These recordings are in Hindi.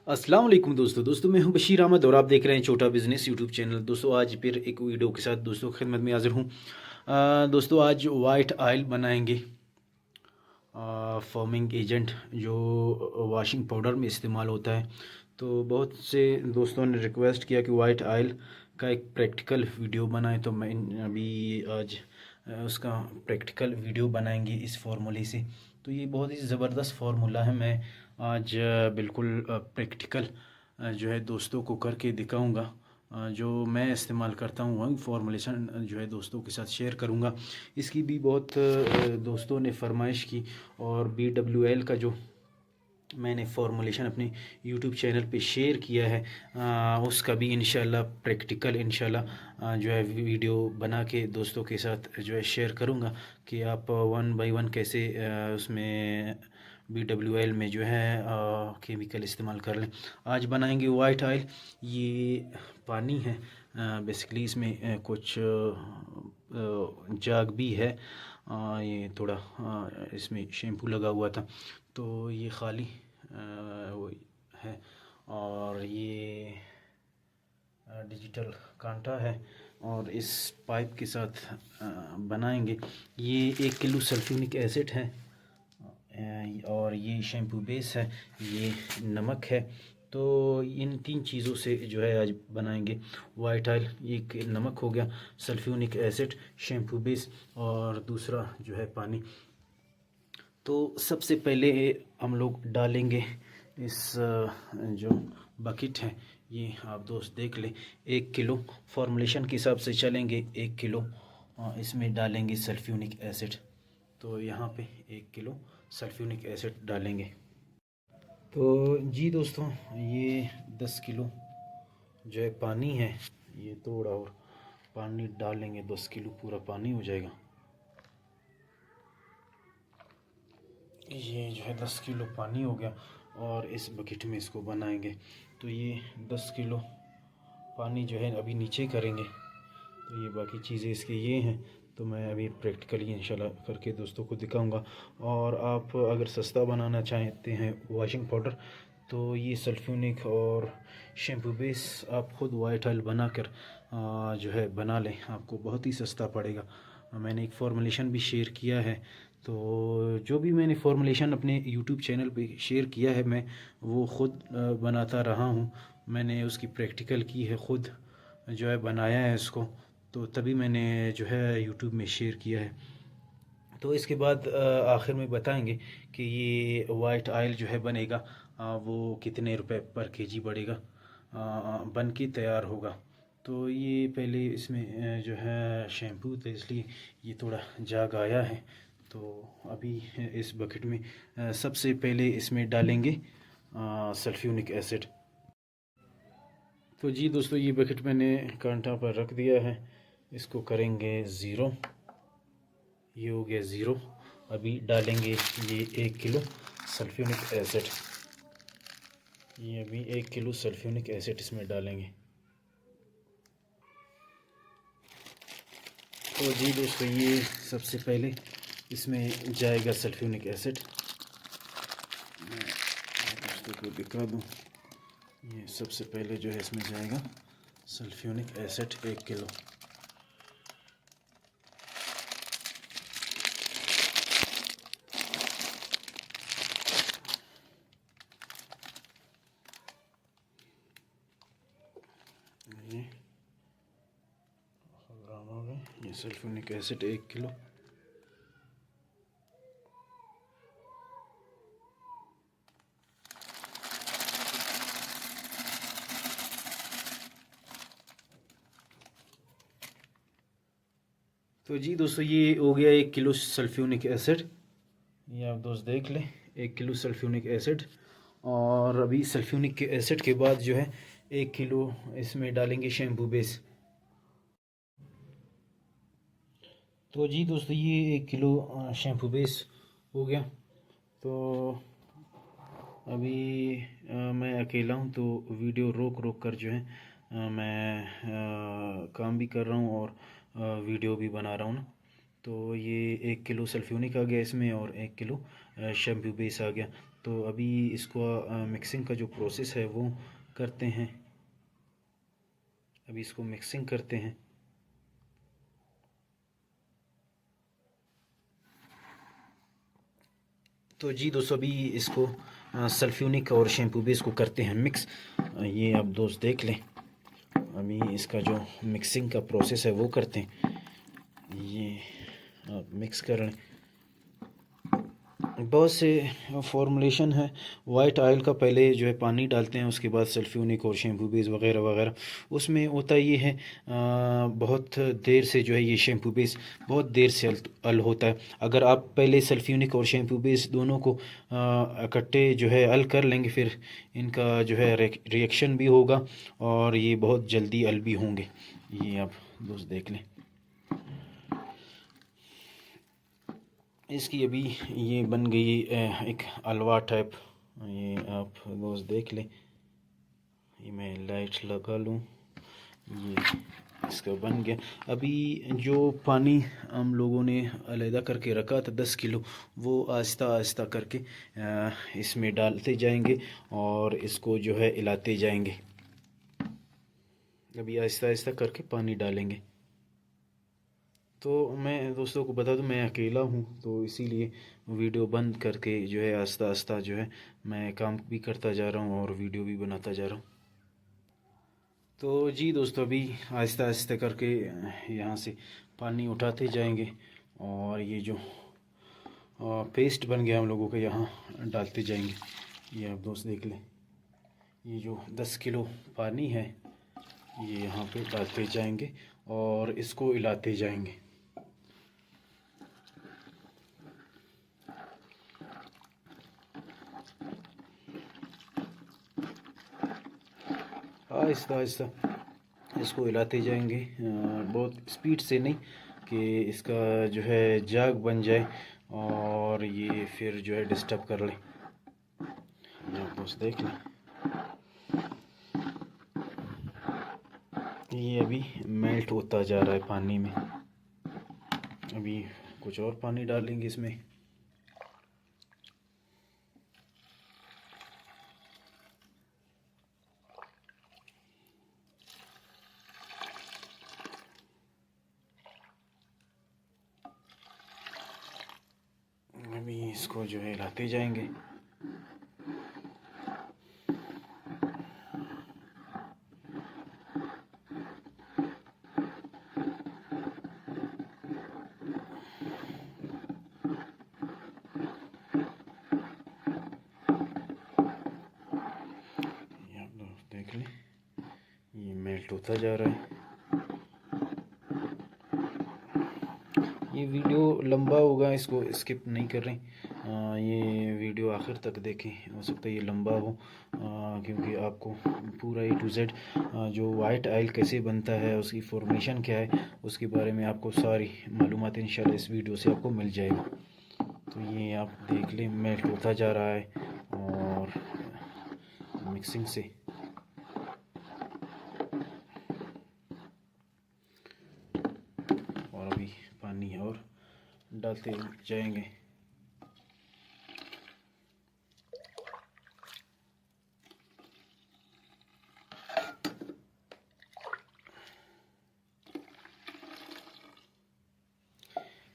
अस्सलाम वालेकुम दोस्तों मैं हूं बशीर अहमद और आप देख रहे हैं छोटा बिजनेस यूट्यूब चैनल। दोस्तों आज फिर एक वीडियो के साथ दोस्तों की खिदमत में हाजिर हूं। दोस्तों आज वाइट ऑयल बनाएंगे, फॉर्मिंग एजेंट जो वॉशिंग पाउडर में इस्तेमाल होता है। तो बहुत से दोस्तों ने रिक्वेस्ट किया कि वाइट ऑयल का एक प्रैक्टिकल वीडियो बनाएं, तो मैं अभी आज उसका प्रैक्टिकल वीडियो बनाएंगे इस फार्मूले से। तो ये बहुत ही ज़बरदस्त फार्मूला है। मैं आज बिल्कुल प्रैक्टिकल जो है दोस्तों को करके दिखाऊंगा। जो मैं इस्तेमाल करता हूँ वही फॉर्मुलेशन जो है दोस्तों के साथ शेयर करूंगा। इसकी भी बहुत दोस्तों ने फरमाइश की, और BWL का जो मैंने फॉर्मुलेशन अपने YouTube चैनल पे शेयर किया है, उसका भी इंशाल्लाह प्रैक्टिकल इंशाल्लाह जो है वीडियो बना के दोस्तों के साथ जो है शेयर करूँगा कि आप वन बाय वन कैसे उसमें BWL में जो है केमिकल इस्तेमाल कर लें। आज बनाएंगे वाइट ऑयल। ये पानी है बेसिकली, इसमें कुछ जाग भी है। ये थोड़ा इसमें शैम्पू लगा हुआ था, तो ये खाली वो है। और ये डिजिटल कांटा है, और इस पाइप के साथ बनाएंगे। ये 1 किलो सल्फ्यूनिक एसिड है, और ये शैम्पू बेस है, ये नमक है। तो इन 3 चीज़ों से जो है आज बनाएंगे वाइट ऑयल। एक नमक हो गया, सल्फ्यूनिक एसिड, शैम्पू बेस, और दूसरा जो है पानी। तो सबसे पहले हम लोग डालेंगे इस जो बकेट है, ये आप दोस्त देख लें। 1 किलो फॉर्मुलेशन के हिसाब से चलेंगे, 1 किलो इसमें डालेंगे सल्फ्यूनिक एसिड। तो यहाँ पे 1 किलो सल्फ्यूनिक एसिड डालेंगे। तो जी दोस्तों, ये 10 किलो जो है पानी है, ये थोड़ा और पानी डालेंगे, 10 किलो पूरा पानी हो जाएगा। ये जो है 10 किलो पानी हो गया, और इस बकेट में इसको बनाएंगे। तो ये 10 किलो पानी जो है अभी नीचे करेंगे। तो ये बाकी चीज़ें इसके ये हैं, तो मैं अभी प्रैक्टिकली इंशाल्लाह करके दोस्तों को दिखाऊंगा। और आप अगर सस्ता बनाना चाहते हैं वॉशिंग पाउडर, तो ये सल्फ्यूनिक और शैम्पू बेस आप ख़ुद वाइट ऑयल बनाकर जो है बना लें, आपको बहुत ही सस्ता पड़ेगा। मैंने एक फॉर्मुलेशन भी शेयर किया है। तो जो भी मैंने फॉर्मुलेशन अपने यूट्यूब चैनल पे शेयर किया है, मैं वो ख़ुद बनाता रहा हूँ। मैंने उसकी प्रैक्टिकल की है, ख़ुद जो है बनाया है इसको, तो तभी मैंने जो है यूट्यूब में शेयर किया है। तो इसके बाद आखिर में बताएंगे कि ये वाइट ऑयल जो है बनेगा, वो कितने रुपए पर केजी पड़ेगा, बन के तैयार होगा। तो ये पहले इसमें जो है शैम्पू था, इसलिए ये थोड़ा जाग आया है। तो अभी इस बकेट में सबसे पहले इसमें डालेंगे सल्फ्यूनिक एसिड। तो जी दोस्तों, ये बकेट मैंने कांटा पर रख दिया है, इसको करेंगे ज़ीरो। ये हो गया ज़ीरो। अभी डालेंगे ये 1 किलो सल्फ्यूनिक एसिड। ये अभी 1 किलो सल्फ्यूनिक एसिड इसमें डालेंगे। तो जी दोस्तों, ये सबसे पहले इसमें जाएगा सल्फ्यूनिक एसिड। मैं दोस्तों को दिखा दूँ, ये सबसे पहले जो है इसमें जाएगा सल्फ्यूनिक एसिड 1 किलो। ये सल्फ्यूनिक एसिड 1 किलो। तो जी दोस्तों, ये हो गया 1 किलो सल्फ्यूनिक एसिड। ये आप दोस्त देख लें, 1 किलो सल्फ्यूनिक एसिड। और अभी सल्फ्यूनिक के एसिड के बाद जो है 1 किलो इसमें डालेंगे शैम्पू बेस। तो जी दोस्तों, ये 1 किलो शैम्पू बेस हो गया। तो अभी मैं अकेला हूँ, तो वीडियो रोक रोक कर जो है मैं काम भी कर रहा हूँ और वीडियो भी बना रहा हूँ ना। तो ये 1 किलो सल्फ्यूनिक आ गया इसमें, और 1 किलो शैम्पू बेस आ गया। तो अभी इसको मिक्सिंग का जो प्रोसेस है वो करते हैं। अभी इसको मिक्सिंग करते हैं। तो जी दोस्तों, अभी इसको सल्फ्यूनिक और शैम्पू भी इसको करते हैं मिक्स। ये आप दोस्त देख लें, अभी इसका जो मिक्सिंग का प्रोसेस है वो करते हैं। ये आप मिक्स कर लें। बहुत से फॉर्मुलेशन है। वाइट ऑयल का पहले जो है पानी डालते हैं, उसके बाद सल्फ्यूनिक और शैम्पू बेस वगैरह वगैरह। उसमें होता ये है बहुत देर से जो है ये शैम्पू बेस बहुत देर से अल होता है। अगर आप पहले सल्फ्यूनिक और शैम्पू बेस दोनों को इकट्ठे जो है अल कर लेंगे, फिर इनका जो है रिएक्शन भी होगा और ये बहुत जल्दी अल भी होंगे। ये आप दोस्त देख लें। इसकी अभी ये बन गई एक हलवा टाइप। ये आप दोस्त देख लें। ये मैं लाइट लगा लूँ। ये इसका बन गया। अभी जो पानी हम लोगों ने अलहदा करके रखा था 10 किलो, वो आहिस्ता आहिस्ता करके इसमें डालते जाएंगे और इसको जो है हिलाते जाएंगे। अभी आहिस्ता आहिस्ता करके पानी डालेंगे। तो मैं दोस्तों को बता दूं, मैं अकेला हूं, तो इसीलिए वीडियो बंद करके जो है आस्ता आस्ता जो है मैं काम भी करता जा रहा हूं और वीडियो भी बनाता जा रहा हूं। तो जी दोस्तों, अभी आहिस्ता आहिस्ता करके यहाँ से पानी उठाते जाएंगे और ये जो पेस्ट बन गया हम लोगों का यहाँ डालते जाएंगे। ये आप दोस्त देख लें। ये जो 10 किलो पानी है ये यहाँ पे डालते जाएंगे और इसको हिलाते जाएंगे। आहिस्ता आहिस्ता इसको हिलाते जाएंगे, बहुत स्पीड से नहीं कि इसका जो है जाग बन जाए और ये फिर जो है डिस्टर्ब कर ले। ये आप दोस्त देख लें। ये अभी मेल्ट होता जा रहा है पानी में। अभी कुछ और पानी डालेंगे इसमें। अभी इसको जो है हिलाते जाएंगे। ये आप लोग देख लें, ये मेल्ट होता जा रहा है। ये वीडियो लंबा होगा, इसको स्किप नहीं कर रहे। ये वीडियो आखिर तक देखें, हो सकता है ये लंबा हो, क्योंकि आपको पूरा A to Z जो वाइट ऑयल कैसे बनता है, उसकी फॉर्मेशन क्या है, उसके बारे में आपको सारी मालूमात इंशाल्लाह इस वीडियो से आपको मिल जाएगा। तो ये आप देख लें, मेल्ट होता जा रहा है और मिक्सिंग से और अभी पानी और डालते जाएंगे।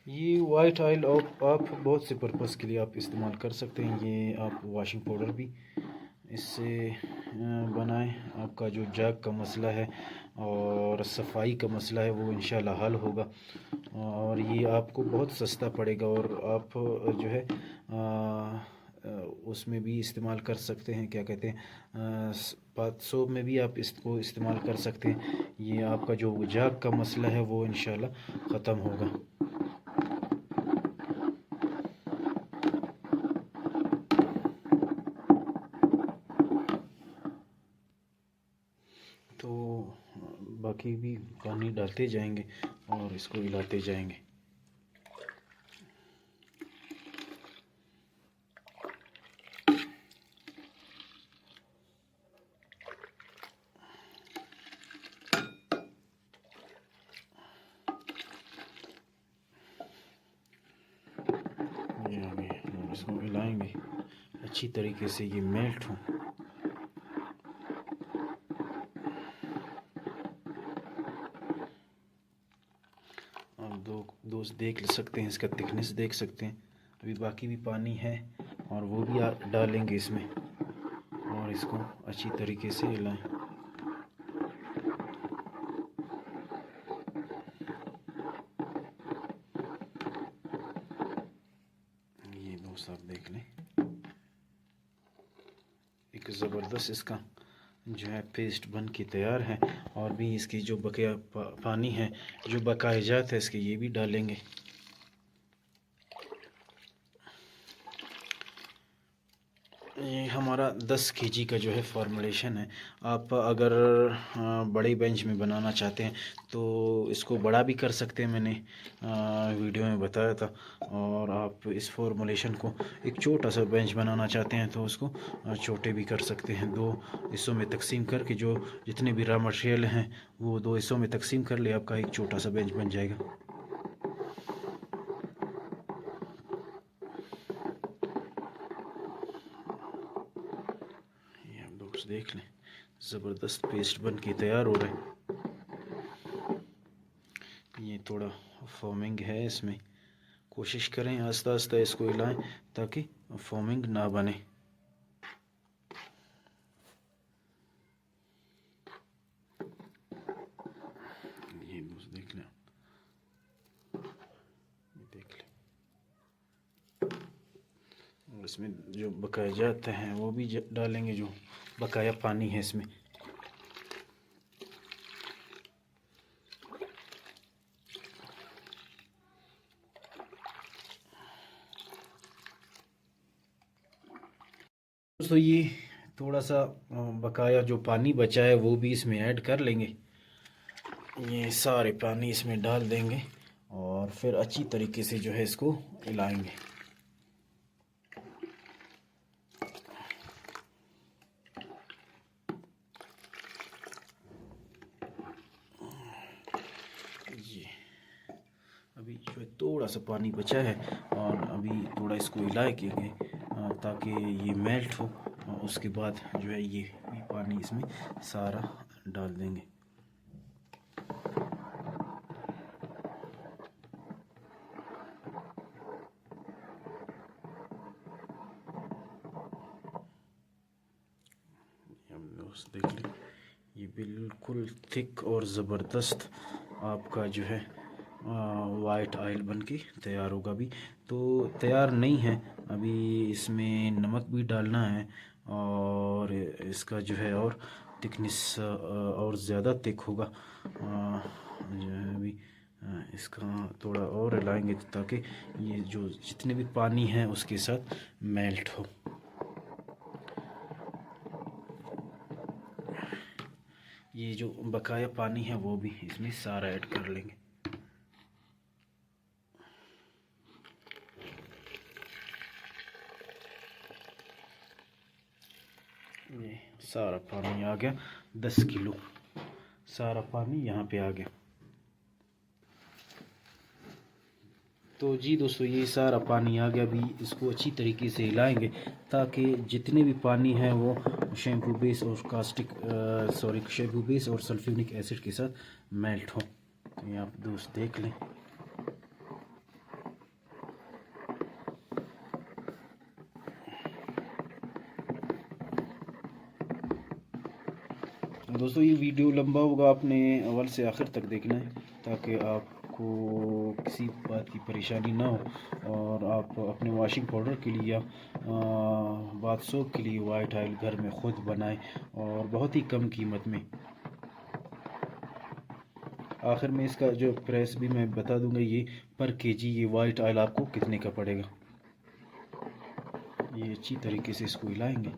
ये वाइट ऑयल आप बहुत से पर्पज़ के लिए आप इस्तेमाल कर सकते हैं। ये आप वॉशिंग पाउडर भी इससे बनाएं। आपका जो जाग का मसला है और सफाई का मसला है वो इंशाल्लाह हल होगा और ये आपको बहुत सस्ता पड़ेगा। और आप जो है उसमें भी इस्तेमाल कर सकते हैं, क्या कहते हैं, बाथ सोप में भी आप इसको इस्तेमाल कर सकते हैं। ये आपका जो जाग का मसला है वो इंशाल्लाह ख़त्म होगा। तो बाकी भी पानी डालते जाएंगे और इसको हिलाते जाएंगे। ये अभी इसको हिलाएंगे अच्छी तरीके से ये मेल्ट हो। आप दोस्त देख सकते हैं, इसका थिकनेस देख सकते हैं। अभी बाकी भी पानी है और वो भी डालेंगे इसमें और इसको अच्छी तरीके से हिलाएं। ये दोस्त आप देख लें, एक ज़बरदस्त इसका जो है पेस्ट बन के तैयार है। और भी इसकी जो बकाया पानी है, जो बकाया जात है इसके, ये भी डालेंगे। ये हमारा 10 केजी का जो है फॉर्मुलेशन है। आप अगर बड़े बेंच में बनाना चाहते हैं तो इसको बड़ा भी कर सकते हैं, मैंने वीडियो में बताया था। और आप इस फॉर्मुलेशन को एक छोटा सा बेंच बनाना चाहते हैं तो उसको छोटे भी कर सकते हैं। 2 हिस्सों में तकसीम करके जो जितने भी रॉ मटेरियल हैं वो 2 हिस्सों में तकसीम कर ले, आपका एक छोटा सा बेंच बन जाएगा। देख लें, ज़बरदस्त पेस्ट बन के तैयार हो रहा है। ये थोड़ा फॉर्मिंग है इसमें, कोशिश करें आस्ता आस्ता इसको हिलाएं ताकि फॉर्मिंग ना बने। ये देख लें, देख लें। और इसमें जो बकाया जाते हैं वो भी डालेंगे, जो बकाया पानी है इसमें। दोस्तों ये थोड़ा सा बकाया जो पानी बचा है वो भी इसमें ऐड कर लेंगे। ये सारे पानी इसमें डाल देंगे और फिर अच्छी तरीके से जो है इसको हिलाएंगे। ये अभी जो है थोड़ा सा पानी बचा है और अभी थोड़ा इसको हिलाएंगे ताकि ये मेल्ट हो। और उसके बाद जो है ये भी पानी इसमें सारा डाल देंगे। देख लें, ये बिल्कुल थिक और ज़बरदस्त आपका जो है वाइट ऑयल बन के तैयार होगा। अभी तो तैयार नहीं है, अभी इसमें नमक भी डालना है और इसका जो है और थिकनेस और ज़्यादा थिक होगा। जो है अभी इसका थोड़ा और हिलाएंगे ताकि ये जो जितने भी पानी है उसके साथ मेल्ट हो। ये जो बकाया पानी है वो भी इसमें सारा ऐड कर लेंगे। ये सारा पानी आ गया, 10 किलो सारा पानी यहाँ पे आ गया। तो जी दोस्तों ये सारा पानी आ गया। अभी इसको अच्छी तरीके से हिलाएंगे ताकि जितने भी पानी है वो शैम्पू बेस और शैम्पू बेस और सल्फ्यूरिक एसिड के साथ मेल्ट हो। तो ये आप दोस्त देख लें। दोस्तों ये वीडियो लंबा होगा, आपने अव्वल से आखिर तक देखना है ताकि आपको किसी बात की परेशानी ना हो और आप अपने वॉशिंग पाउडर के लिए या बाथ सोप के लिए वाइट ऑयल घर में ख़ुद बनाएं और बहुत ही कम कीमत में। आखिर में इसका जो प्राइस भी मैं बता दूंगा, ये पर केजी ये वाइट ऑयल आपको कितने का पड़ेगा। ये अच्छी तरीके से इसको हिलाएंगे।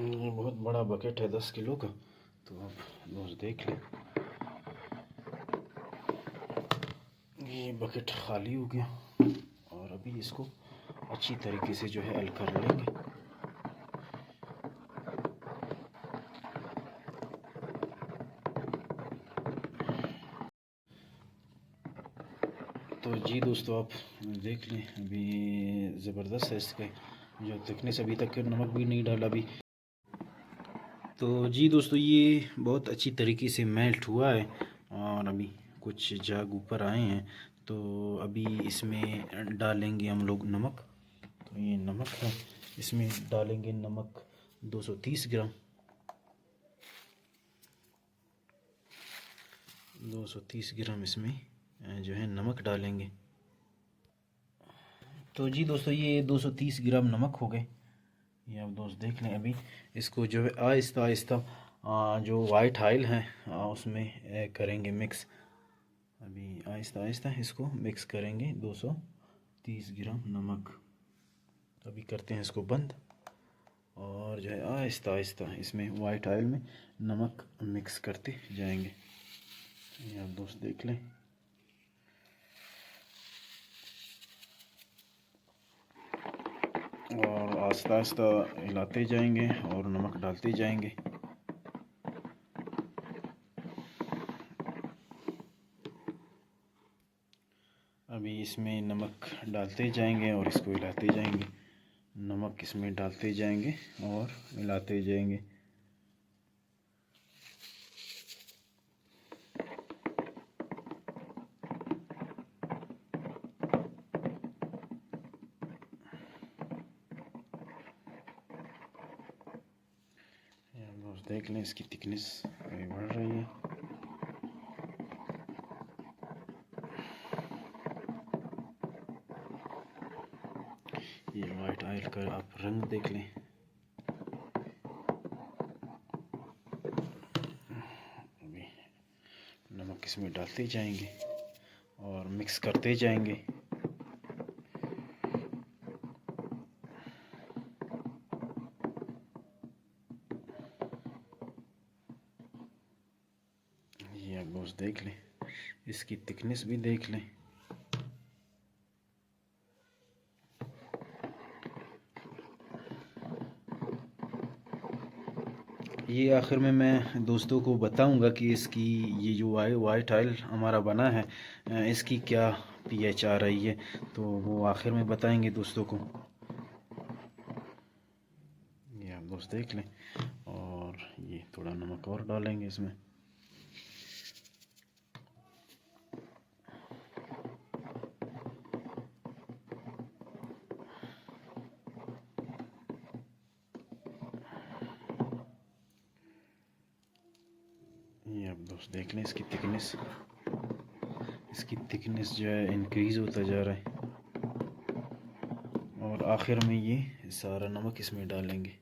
ये बहुत बड़ा बकेट है 10 किलो का, तो आप रोज़ देख लें। ये बकेट खाली हो गया और अभी इसको अच्छी तरीके से जो है हल कर लेंगे। तो जी दोस्तों, आप देख लें, अभी ज़बरदस्त है इसके जो थिकनेस। अभी तक नमक भी नहीं डाला अभी। तो जी दोस्तों, ये बहुत अच्छी तरीके से मेल्ट हुआ है और अभी कुछ झाग ऊपर आए हैं। तो अभी इसमें डालेंगे हम लोग नमक। तो ये नमक है, इसमें डालेंगे नमक 230 ग्राम। 230 ग्राम इसमें जो है नमक डालेंगे। तो जी दोस्तों, ये 230 ग्राम नमक हो गए। ये आप दोस्त देख लें। अभी इसको जो है आहिस्ता आहिस्ता जो वाइट ऑयल है उसमें करेंगे मिक्स। अभी आहिस्ता आहिस्ता इसको मिक्स करेंगे 230 ग्राम नमक। तो अभी करते हैं इसको बंद और जो है आहिस्ता आहिस्ता इसमें वाइट ऑयल में नमक मिक्स करते जाएंगे। ये आप दोस्त देख लें। और आहिस्ता आहिस्ता हिलाते जाएंगे और नमक डालते जाएंगे। अभी इसमें नमक डालते जाएंगे और इसको हिलाते जाएंगे। नमक इसमें डालते जाएंगे और मिलाते जाएंगे। देख लें, इसकी थिकनेस अभी बढ़ रही है। ये वाइट ऑयल का आप रंग देख लें। अभी नमक इसमें डालते जाएंगे और मिक्स करते जाएंगे। ये आप दोस्त देख लें, इसकी थिकनेस भी देख लें। ये आखिर में मैं दोस्तों को बताऊंगा कि इसकी ये जो वाइट ऑयल हमारा बना है इसकी क्या पीएच आ रही है। तो वो आखिर में बताएंगे दोस्तों को। ये आप दोस्त देख लें और ये थोड़ा नमक और डालेंगे इसमें। ये आप दोस्त देख लें, इसकी थिकनेस जो है इंक्रीज़ होता जा रहा है। और आखिर में ये सारा नमक इसमें डालेंगे।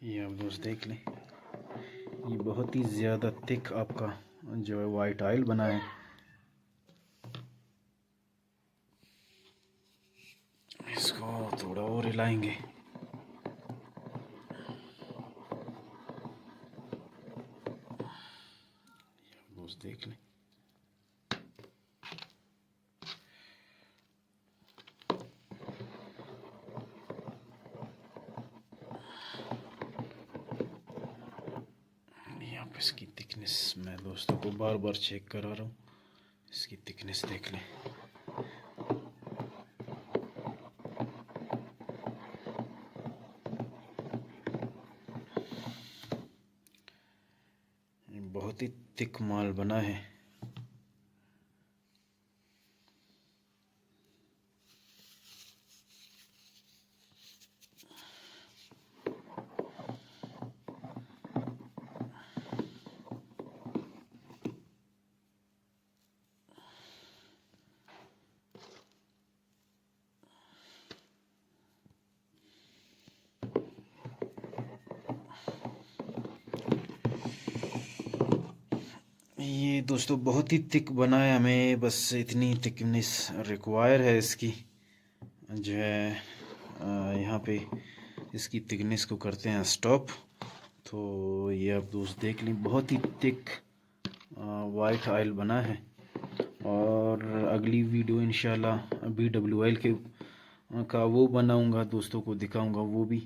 ये आप दोस्त देख लें, ये बहुत ही ज़्यादा थिक आपका जो है वाइट ऑयल बना है। इसको थोड़ा और हिलाएंगे। दोस्त देख लें। इसकी थिकनेस मैं दोस्तों को बार बार चेक करा रहा हूँ। इसकी थिकनेस देख लें। बहुत ही थिक माल बना है। ये दोस्तों बहुत ही थिक बना है, हमें बस इतनी थिकनेस रिक्वायर है इसकी। जो है यहाँ पे इसकी थिकनेस को करते हैं स्टॉप। तो ये आप दोस्त देख लें, बहुत ही थिक वाइट ऑयल बना है। और अगली वीडियो इंशाल्लाह BWL के का वो बनाऊंगा, दोस्तों को दिखाऊंगा, वो भी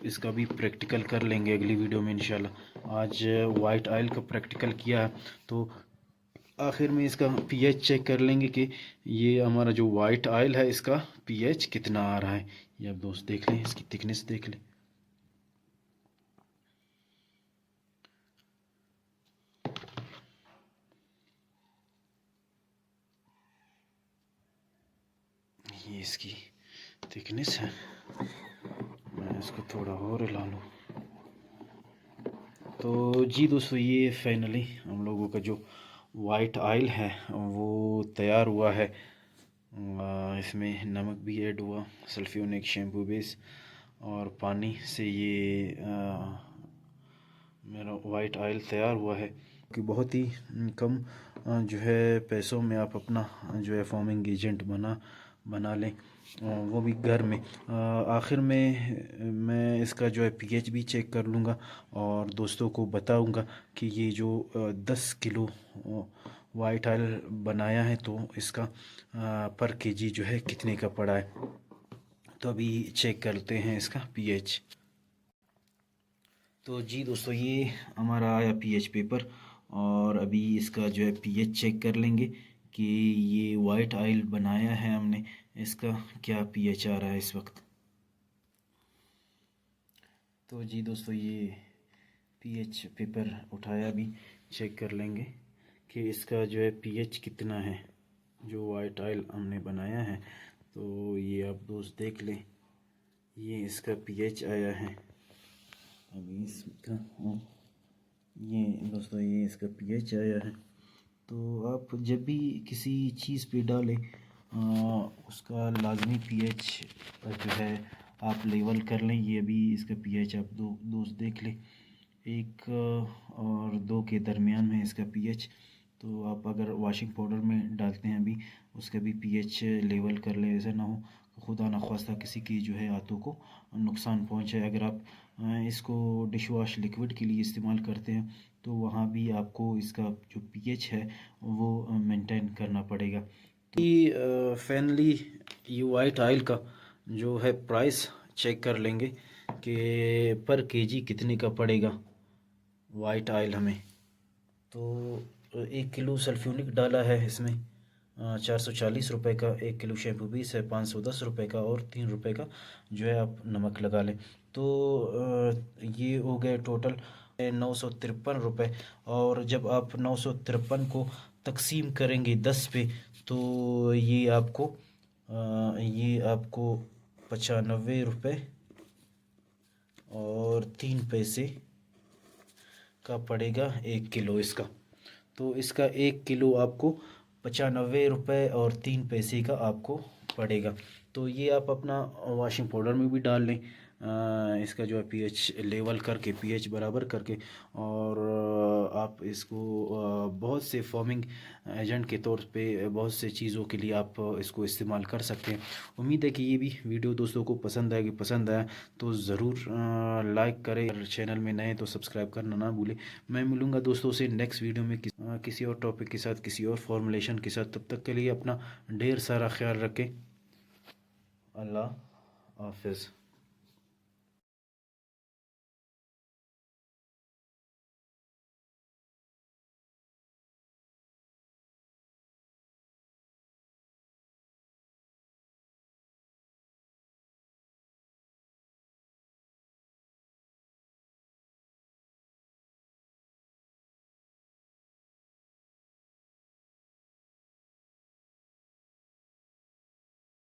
इसका भी प्रैक्टिकल कर लेंगे अगली वीडियो में इंशाल्लाह। आज वाइट ऑयल का प्रैक्टिकल किया है, तो आखिर में इसका पीएच चेक कर लेंगे कि ये हमारा जो वाइट ऑयल है इसका पीएच कितना आ रहा है। ये आप दोस्त देख लें, इसकी थिकनेस देख लें। ये इसकी थिकनेस है। मैं इसको थोड़ा और हिला लूँ। तो जी दोस्तों, ये फाइनली हम लोगों का जो वाइट ऑयल है वो तैयार हुआ है। इसमें नमक भी ऐड हुआ, सल्फ्योनिक शैम्पू बेस और पानी से ये मेरा वाइट ऑयल तैयार हुआ है। कि बहुत ही कम जो है पैसों में आप अपना जो है फोमिंग एजेंट बना लें, वो भी घर में। आखिर में मैं इसका जो है पीएच भी चेक कर लूँगा और दोस्तों को बताऊँगा कि ये जो 10 किलो वाइट ऑयल बनाया है तो इसका पर केजी जो है कितने का पड़ा है। तो अभी चेक करते हैं इसका पीएच। तो जी दोस्तों, ये हमारा आया पीएच पेपर और अभी इसका जो है पीएच चेक कर लेंगे कि ये वाइट ऑयल बनाया है हमने, इसका क्या पीएच आ रहा है इस वक्त। तो जी दोस्तों, ये पीएच पेपर उठाया, अभी चेक कर लेंगे कि इसका जो है पीएच कितना है जो वाइट ऑयल हमने बनाया है। तो ये आप दोस्त देख लें, ये इसका पीएच आया है अभी इसका। ये दोस्तों, ये इसका पीएच आया है। तो आप जब भी किसी चीज़ पे डालें उसका लाजमी पीएच जो है आप लेवल कर लें। ये अभी इसका पीएच आप दोस्त देख लें, 1 और 2 के दरमियान में इसका पीएच। तो आप अगर वॉशिंग पाउडर में डालते हैं अभी, उसका भी पीएच लेवल कर लें, ऐसा ना हो खुदा न ख्वास्ता किसी की जो है हाथों को नुकसान पहुंचे। अगर आप इसको डिश वॉश लिक्विड के लिए इस्तेमाल करते हैं तो वहाँ भी आपको इसका जो पीएच है वो मेंटेन करना पड़ेगा। तो फाइनली ये वाइट ऑयल का जो है प्राइस चेक कर लेंगे कि पर केजी कितने का पड़ेगा वाइट ऑयल हमें। तो 1 किलो सल्फ्यूनिक डाला है इसमें 440 रुपये का, 1 किलो शैम्पू पीस है 510 रुपये का और 3 रुपये का जो है आप नमक लगा लें। तो ये हो गए टोटल 953 रुपये। और जब आप 953 को तकसीम करेंगे 10 पे तो ये आपको 95 रुपये और 3 पैसे का पड़ेगा 1 किलो इसका। तो इसका 1 किलो आपको 95 रुपये और 3 पैसे का आपको पड़ेगा। तो ये आप अपना वॉशिंग पाउडर में भी डाल लें, इसका जो है पीएच लेवल करके, पीएच बराबर करके। और आप इसको बहुत से फॉर्मिंग एजेंट के तौर पे बहुत से चीज़ों के लिए आप इसको इस्तेमाल कर सकते हैं। उम्मीद है कि ये भी वीडियो दोस्तों को पसंद आएगी। पसंद आया तो ज़रूर लाइक करें और चैनल में नए तो सब्सक्राइब करना ना भूलें। मैं मिलूँगा दोस्तों से नेक्स्ट वीडियो में किसी और टॉपिक के साथ, किसी और फॉर्मुलेशन के साथ। तब तक के लिए अपना ढेर सारा ख्याल रखें। अल्लाह हाफिज़।